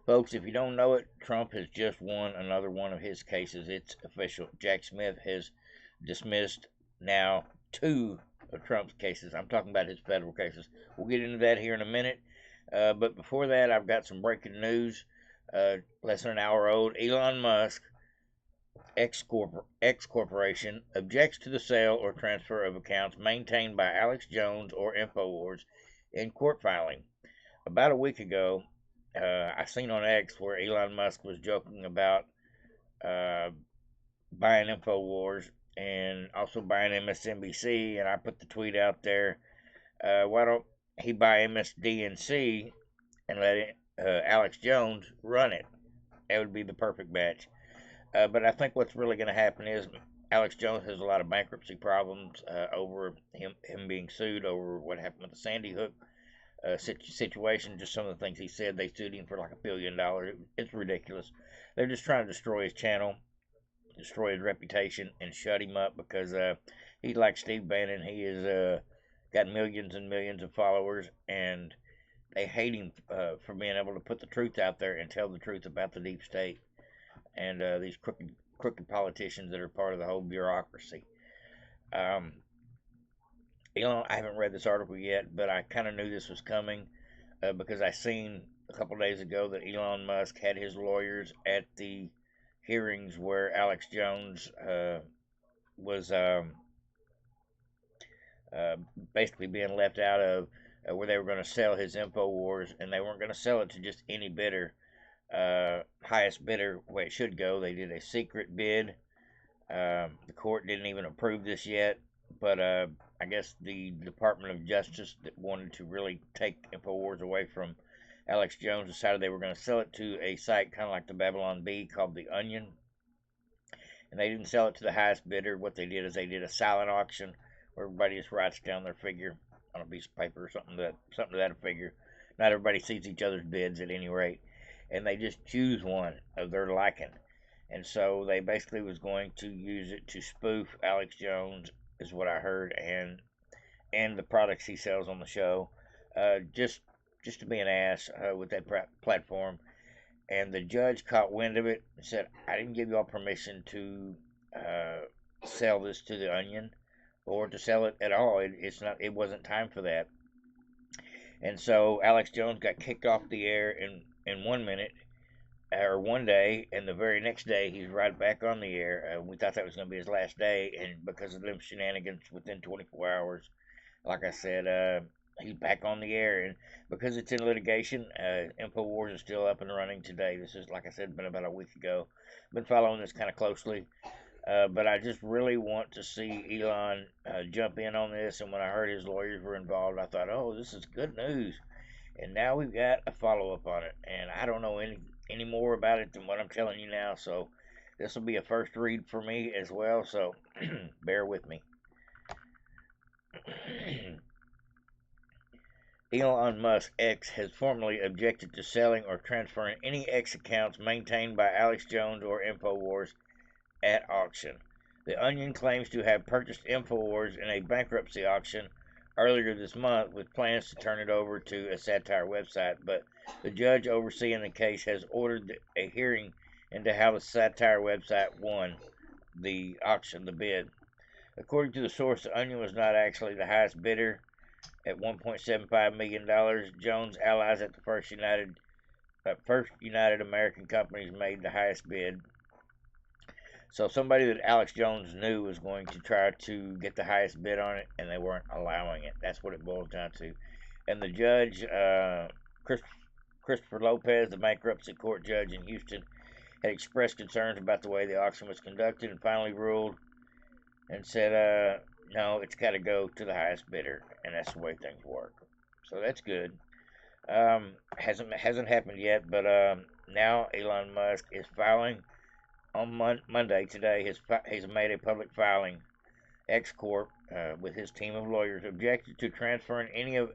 Folks, if you don't know it, Trump has just won another one of his cases. It's official. Jack Smith has dismissed now two of Trump's cases. I'm talking about his federal cases. We'll get into that here in a minute. But before that, I've got some breaking news. Less than an hour old. Elon Musk, X Corporation, objects to the sale or transfer of accounts maintained by Alex Jones or Infowars in court filing. About a week ago, I seen on X where Elon Musk was joking about uh, buying Infowars and also buying MSNBC, and I put the tweet out there. Why don't he buy MSDNC and let Alex Jones run it? That would be the perfect match. But I think what's really going to happen is Alex Jones has a lot of bankruptcy problems over him being sued over what happened with the Sandy Hook situation. Just some of the things he said. They sued him for like $1 billion. It's ridiculous. They're just trying to destroy his channel, destroy his reputation, and shut him up because he's like Steve Bannon. He is got millions and millions of followers, and they hate him for being able to put the truth out there and tell the truth about the deep state and these crooked politicians that are part of the whole bureaucracy. Um, Elon, I haven't read this article yet, but I kind of knew this was coming because I seen a couple days ago that Elon Musk had his lawyers at the hearings where Alex Jones was uh, basically being left out of, where they were going to sell his Infowars, and they weren't going to sell it to just any bidder. Highest bidder, where it should go. They did a secret bid. The court didn't even approve this yet, but I guess the Department of Justice that wanted to really take Infowars away from Alex Jones decided they were going to sell it to a site kind of like the Babylon Bee called The Onion, and they didn't sell it to the highest bidder. What they did is they did a silent auction where everybody just writes down their figure on a piece of paper or something to that figure. Not everybody sees each other's bids at any rate, and they just choose one of their liking. And so they basically was going to use it to spoof Alex Jones, is what I heard, and the products he sells on the show, just to be an ass with that platform. And the judge caught wind of it and said, "I didn't give y'all permission to sell this to the Onion or to sell it at all. It's not. It wasn't time for that." And so Alex Jones got kicked off the air in 1 minute or one day, and the very next day he's right back on the air. We thought that was going to be his last day, and because of them shenanigans within 24 hours, like I said, he's back on the air, and because it's in litigation, Infowars is still up and running today. This is, like I said, been about a week ago. Been following this kind of closely, but I just really want to see Elon jump in on this. And when I heard his lawyers were involved, I thought, oh, this is good news. And now we've got a follow up on it, and I don't know any more about it than what I'm telling you now. So this will be a first read for me as well. So bear with me. Elon Musk X has formally objected to selling or transferring any X accounts maintained by Alex Jones or Infowars at auction. The Onion claims to have purchased Infowars in a bankruptcy auction earlier this month with plans to turn it over to a satire website, but the judge overseeing the case has ordered a hearing into how the satire website won the auction, the bid. According to the source, the Onion was not actually the highest bidder at $1.75 million. Jones' allies at the First United American Companies made the highest bid. So somebody that Alex Jones knew was going to try to get the highest bid on it, and they weren't allowing it. That's what it boils down to. And the judge, Christopher Lopez, the bankruptcy court judge in Houston, had expressed concerns about the way the auction was conducted and finally ruled and said, no, it's got to go to the highest bidder, and that's the way things work. So that's good. Hasn't happened yet, but now Elon Musk is filing on Monday today. He's made a public filing. X Corp, with his team of lawyers, objected to transferring any of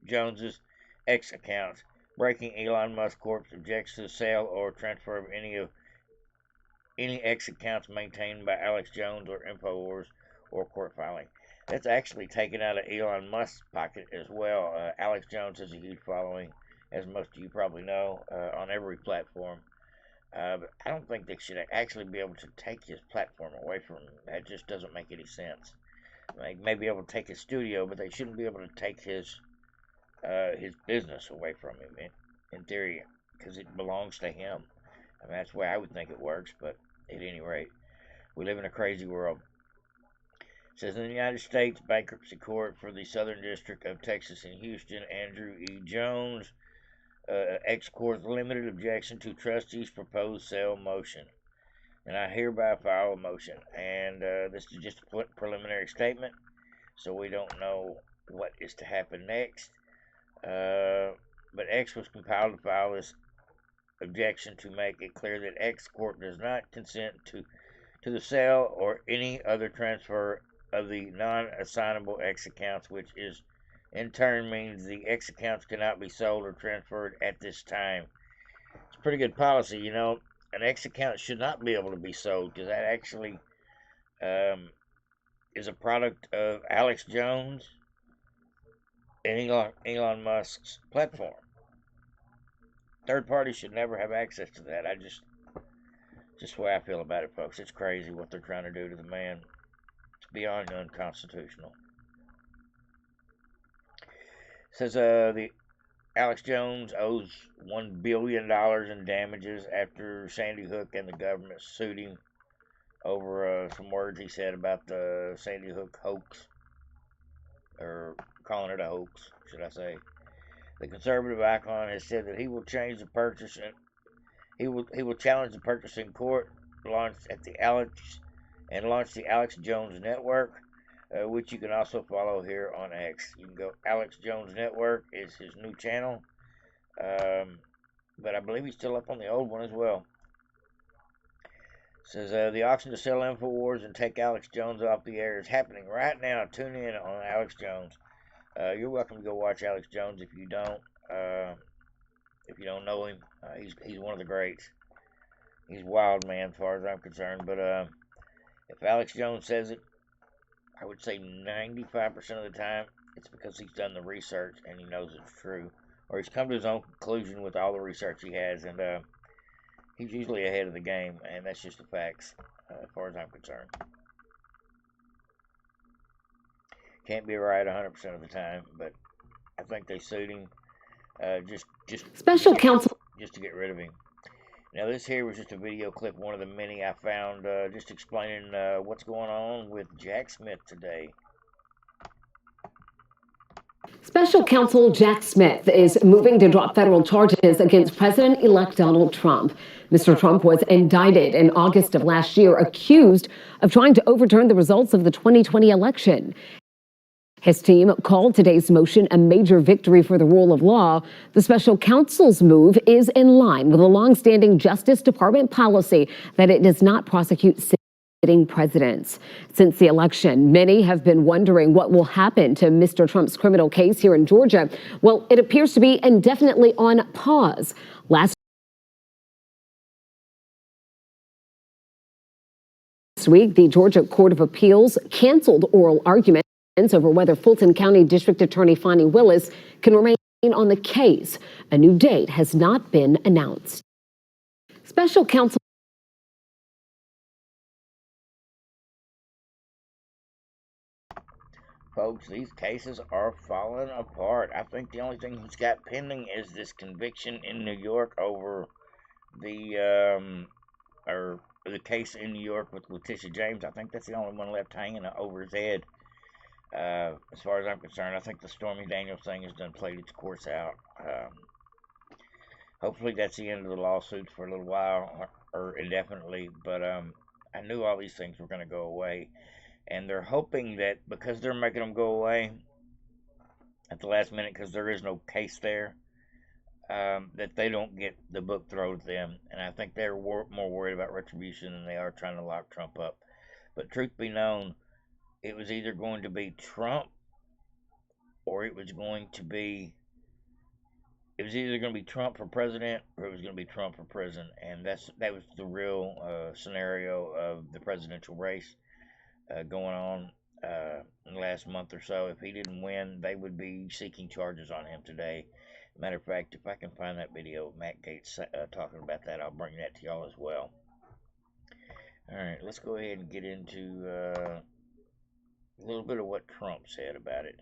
Jones's X accounts. Breaking Elon Musk Corp objects to the sale or transfer of any X accounts maintained by Alex Jones or Infowars or court filing. That's actually taken out of Elon Musk's pocket as well. Alex Jones has a huge following. as most of you probably know, on every platform. But I don't think they should actually be able to take his platform away from him. That just doesn't make any sense. They may be able to take his studio, but they shouldn't be able to take his business away from him. In theory, because it belongs to him. I mean, that's the way I would think it works. But at any rate, we live in a crazy world. It says in the United States Bankruptcy Court for the Southern District of Texas in Houston, Andrew E. Jones ex-court limited objection to trustees' proposed sale motion. And I hereby file a motion. And this is just a preliminary statement, so we don't know what is to happen next. But X was compelled to file this objection to make it clear that X Corp does not consent to the sale or any other transfer of the non-assignable X accounts, which is in turn means the X accounts cannot be sold or transferred at this time. It's pretty good policy, you know. An X account should not be able to be sold because that actually is a product of Alex Jones and Elon Musk's platform. Third parties should never have access to that. Just the way I feel about it, folks. It's crazy what they're trying to do to the man. It's beyond unconstitutional. It says the Alex Jones owes $1 billion in damages after Sandy Hook and the government sued him over some words he said about the Sandy Hook hoax, or calling it a hoax, should I say. The conservative icon has said that he will change the purchase and he will challenge the purchase in court, launch the Alex Jones Network, which you can also follow here on X. You can go Alex Jones Network is his new channel, but I believe he's still up on the old one as well. It says the auction to sell Infowars and take Alex Jones off the air is happening right now. Tune in on Alex Jones. You're welcome to go watch Alex Jones if you don't. If you don't know him, he's one of the greats. He's wild, man, as far as I'm concerned. But if Alex Jones says it, I would say 95% of the time it's because he's done the research and he knows it's true, or he's come to his own conclusion with all the research he has, and he's usually ahead of the game, and that's just the facts as far as I'm concerned. Can't be right 100% of the time, but I think they sued him just Special counsel just to get rid of him. Now, this here was just a video clip, one of the many I found, just explaining what's going on with Jack Smith today. Special counsel Jack Smith is moving to drop federal charges against President-elect Donald Trump. Mr. Trump was indicted in August of last year, accused of trying to overturn the results of the 2020 election. His team called today's motion a major victory for the rule of law. The special counsel's move is in line with a longstanding Justice Department policy that it does not prosecute sitting presidents. Since the election, many have been wondering what will happen to Mr. Trump's criminal case here in Georgia. Well, it appears to be indefinitely on pause. Last week, the Georgia Court of Appeals canceled oral arguments over whether Fulton County District Attorney Fani Willis can remain on the case. A new date has not been announced. Special counsel Folks, these cases are falling apart. I think the only thing he's got pending is this conviction in New York over the case in New York with Letitia James. I think that's the only one left hanging over his head. As far as I'm concerned, I think the Stormy Daniels thing has done played its course out. Hopefully that's the end of the lawsuits for a little while, or indefinitely, but I knew all these things were going to go away, and they're hoping that because they're making them go away at the last minute, because there is no case there, that they don't get the book thrown at them, and I think they're more worried about retribution than they are trying to lock Trump up. But truth be known, it was either going to be Trump or it was either going to be Trump for president or it was going to be Trump for prison, and that was the real scenario of the presidential race going on in the last month or so. If he didn't win, they would be seeking charges on him today, Matter of fact, if I can find that video of Matt Gaetz talking about that, I'll bring that to y'all as well. All right, let's go ahead and get into a little bit of what Trump said about it.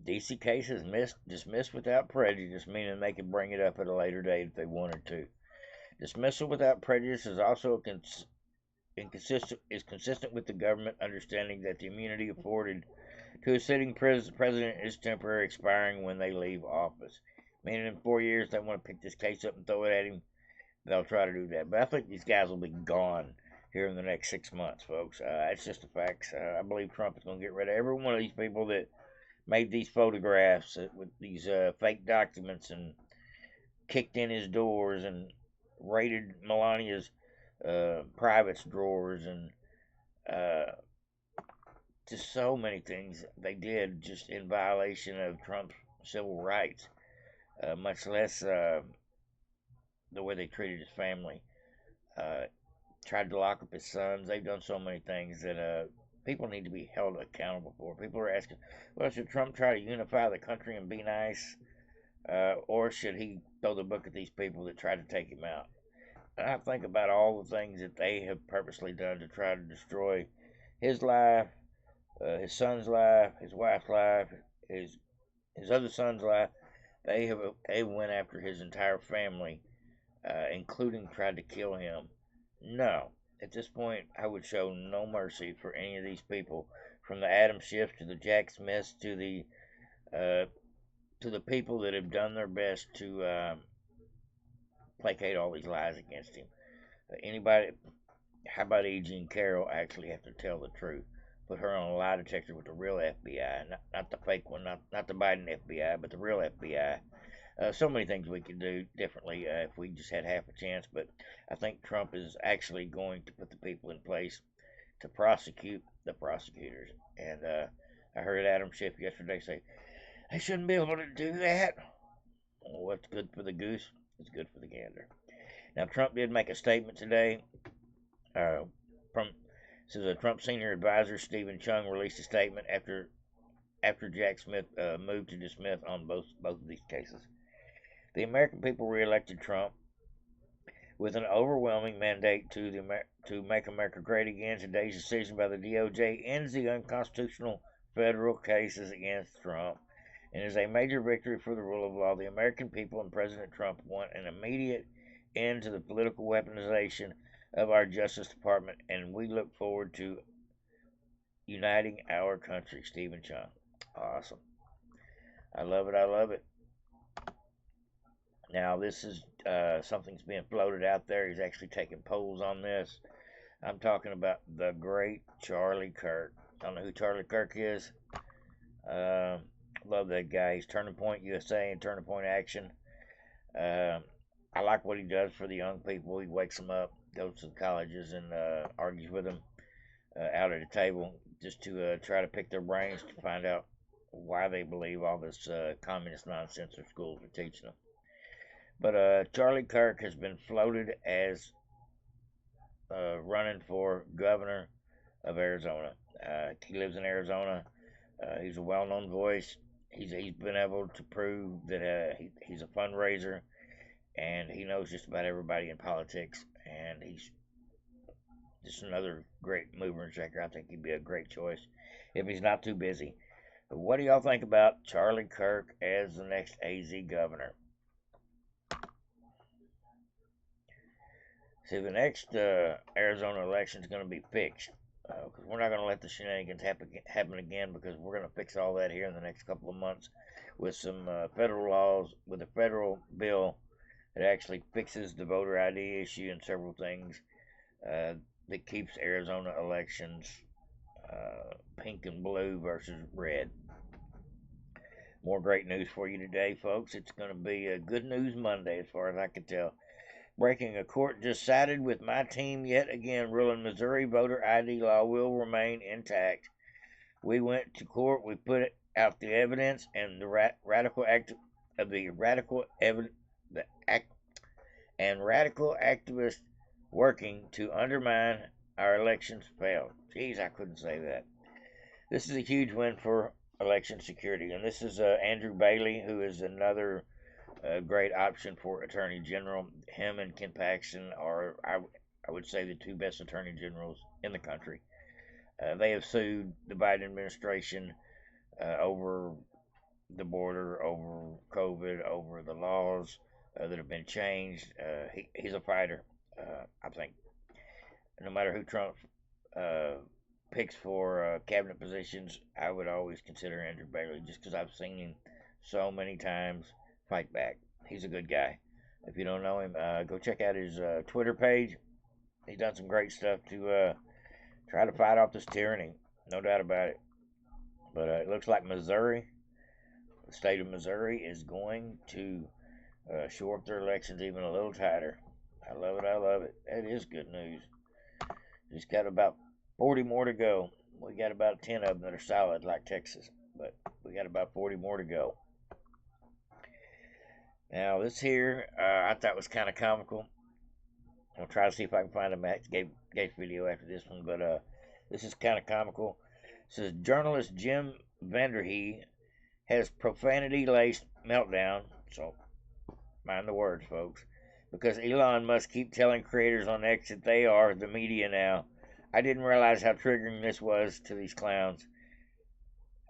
DC case is dismissed without prejudice, meaning they can bring it up at a later date if they wanted to. Dismissal without prejudice is also consistent with the government understanding that the immunity afforded to a sitting president is temporary, expiring when they leave office. Meaning in 4 years they want to pick this case up and throw it at him, they'll try to do that. But I think these guys will be gone here in the next 6 months, folks. It's just a fact. I believe Trump is going to get rid of every one of these people that made these photographs with these fake documents and kicked in his doors and raided Melania's privates drawers and just so many things they did just in violation of Trump's civil rights, much less the way they treated his family. Tried to lock up his sons. They've done so many things that people need to be held accountable for. People are asking, well, should Trump try to unify the country and be nice? Or should he throw the book at these people that tried to take him out? And I think about all the things that they have purposely done to try to destroy his life, his son's life, his wife's life, his other son's life. They went after his entire family, including tried to kill him. No, at this point, I would show no mercy for any of these people, from the Adam Schiffs to the Jack Smiths to the people that have done their best to placate all these lies against him. How about E. Jean Carroll actually have to tell the truth? Put her on a lie detector with the real FBI, not the fake one, not the Biden FBI, but the real FBI. So many things we could do differently if we just had half a chance, but I think Trump is actually going to put the people in place to prosecute the prosecutors. And I heard Adam Schiff yesterday say, they shouldn't be able to do that. Well, what's good for the goose is good for the gander. Now, Trump did make a statement today. Says a Trump senior advisor, Stephen Chung, released a statement after Jack Smith moved to dismiss on both of these cases. The American people reelected Trump with an overwhelming mandate to make America great again. Today's decision by the DOJ ends the unconstitutional federal cases against Trump and is a major victory for the rule of law. The American people and President Trump want an immediate end to the political weaponization of our Justice Department, and we look forward to uniting our country. Stephen Chung. Awesome. I love it. I love it. Now, this is something's being floated out there. He's actually taking polls on this. I'm talking about the great Charlie Kirk. Don't know who Charlie Kirk is? Love that guy. He's Turning Point USA and Turning Point Action. I like what he does for the young people. He wakes them up, goes to the colleges, and argues with them out at a table just to try to pick their brains to find out why they believe all this communist nonsense their schools are teaching them. But Charlie Kirk has been floated as running for governor of Arizona. He lives in Arizona. He's a well-known voice. He's been able to prove that he's a fundraiser, and he knows just about everybody in politics. And he's just another great mover and shaker. I think he'd be a great choice if he's not too busy. But what do y'all think about Charlie Kirk as the next AZ governor? See, the next Arizona election is going to be fixed. Because we're not going to let the shenanigans happen again, because we're going to fix all that here in the next couple of months with some federal laws, with a federal bill that actually fixes the voter ID issue and several things that keeps Arizona elections pink and blue versus red. More great news for you today, folks. It's going to be a good news Monday as far as I can tell. Breaking, a court just sided with my team yet again, ruling Missouri voter ID law will remain intact. We went to court, we put out the evidence, and the radical activists working to undermine our elections failed. Jeez, I couldn't say that. This is a huge win for election security. And this is Andrew Bailey, who is another great option for Attorney General. Him and Ken Paxton are, I would say, the two best Attorney Generals in the country. They have sued the Biden administration over the border, over COVID, over the laws that have been changed. He's a fighter. I think no matter who Trump uh, picks for cabinet positions, I would always consider Andrew Bailey just because I've seen him so many times fight back. He's a good guy. If you don't know him, go check out his Twitter page. He's done some great stuff to try to fight off this tyranny, no doubt about it. But it looks like Missouri, the state of Missouri, is going to shore up their elections even a little tighter. I love it. I love it. That is good news. Just got about 40 more to go. We got about 10 of them that are solid, like Texas, but we got about 40 more to go. Now, this here, I thought was kind of comical. I'll try to see if I can find a Max Gates video after this one, but this is kind of comical. It says journalist Jim Vanderhee has profanity-laced meltdown. So, mind the words, folks. Because Elon must keep telling creators on X that they are the media now. I didn't realize how triggering this was to these clowns.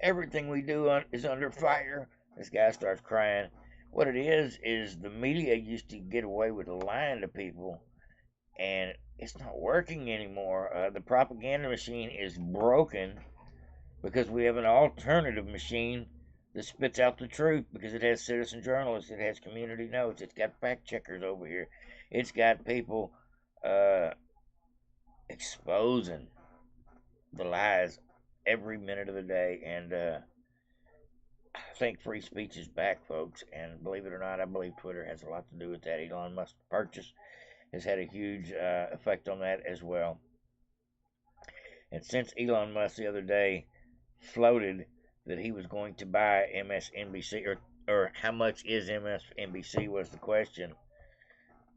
Everything we do is under fire. This guy starts crying. What it is the media used to get away with lying to people, and it's not working anymore. The propaganda machine is broken because we have an alternative machine that spits out the truth because it has citizen journalists, it has community notes, it's got fact checkers over here, it's got people exposing the lies every minute of the day. And I think free speech is back, folks. And believe it or not, I believe Twitter has a lot to do with that. Elon Musk's purchase has had a huge effect on that as well. And since Elon Musk the other day floated that he was going to buy MSNBC, or how much is MSNBC was the question.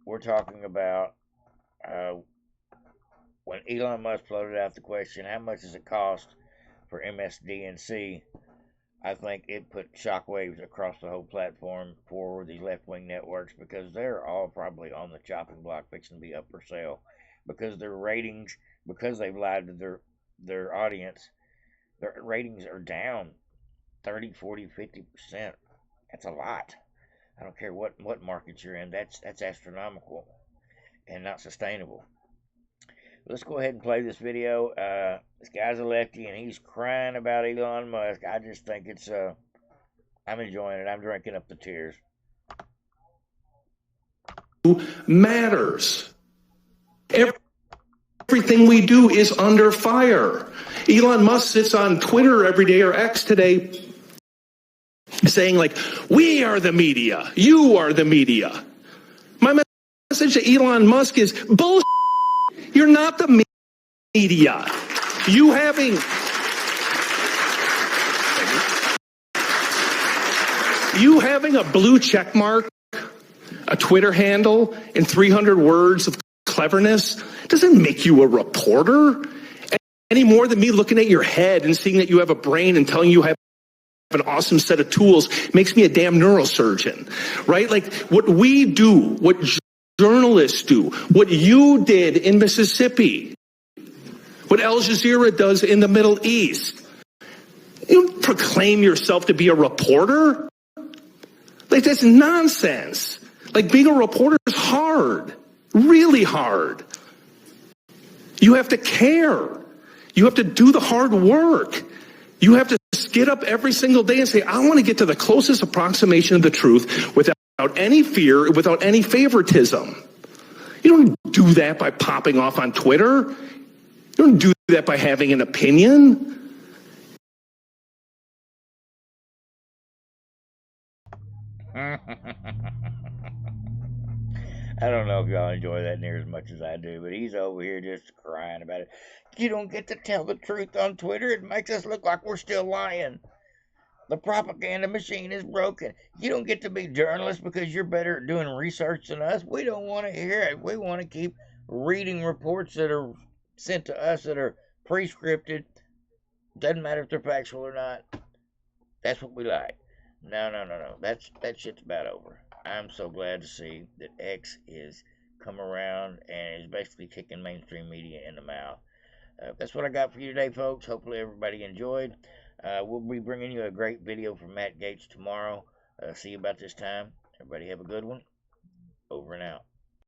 We're talking about when Elon Musk floated out the question, how much does it cost for MSDNC? I think it put shockwaves across the whole platform for these left-wing networks because they're all probably on the chopping block fixing to be up for sale because their ratings, because they've lied to their audience, their ratings are down 30, 40, 50%. That's a lot. I don't care what market you're in. That's astronomical and not sustainable. Let's go ahead and play this video. This guy's a lefty and he's crying about Elon Musk. I just think it's I'm enjoying it. I'm drinking up the tears. Matters. Everything we do is under fire. Elon Musk sits on Twitter every day, or X today, saying like, we are the media. You are the media. My message to Elon Musk is bullshit. You're not the media. You having a blue check mark, a Twitter handle, and 300 words of cleverness doesn't make you a reporter any more than me looking at your head and seeing that you have a brain and telling you have an awesome set of tools makes me a damn neurosurgeon, right? Like what we do, what journalists do, what you did in Mississippi, what Al Jazeera does in the Middle East. You don't proclaim yourself to be a reporter. Like that's nonsense. Like being a reporter is hard, really hard. You have to care. You have to do the hard work. You have to get up every single day and say, I want to get to the closest approximation of the truth without any fear, without any favoritism. You don't do that by popping off on Twitter. You don't do that by having an opinion. I don't know if y'all enjoy that near as much as I do, but he's over here just crying about it. You don't get to tell the truth on Twitter. It makes us look like we're still lying. The propaganda machine is broken. You don't get to be journalists because you're better at doing research than us. We don't want to hear it. We want to keep reading reports that are sent to us that are pre-scripted. Doesn't matter if they're factual or not. That's what we like. No, no, no, no. That shit's about over. I'm so glad to see that X is come around and is basically kicking mainstream media in the mouth. That's what I got for you today, folks. Hopefully everybody enjoyed. We'll be bringing you a great video from Matt Gaetz tomorrow. See you about this time. Everybody have a good one. Over and out.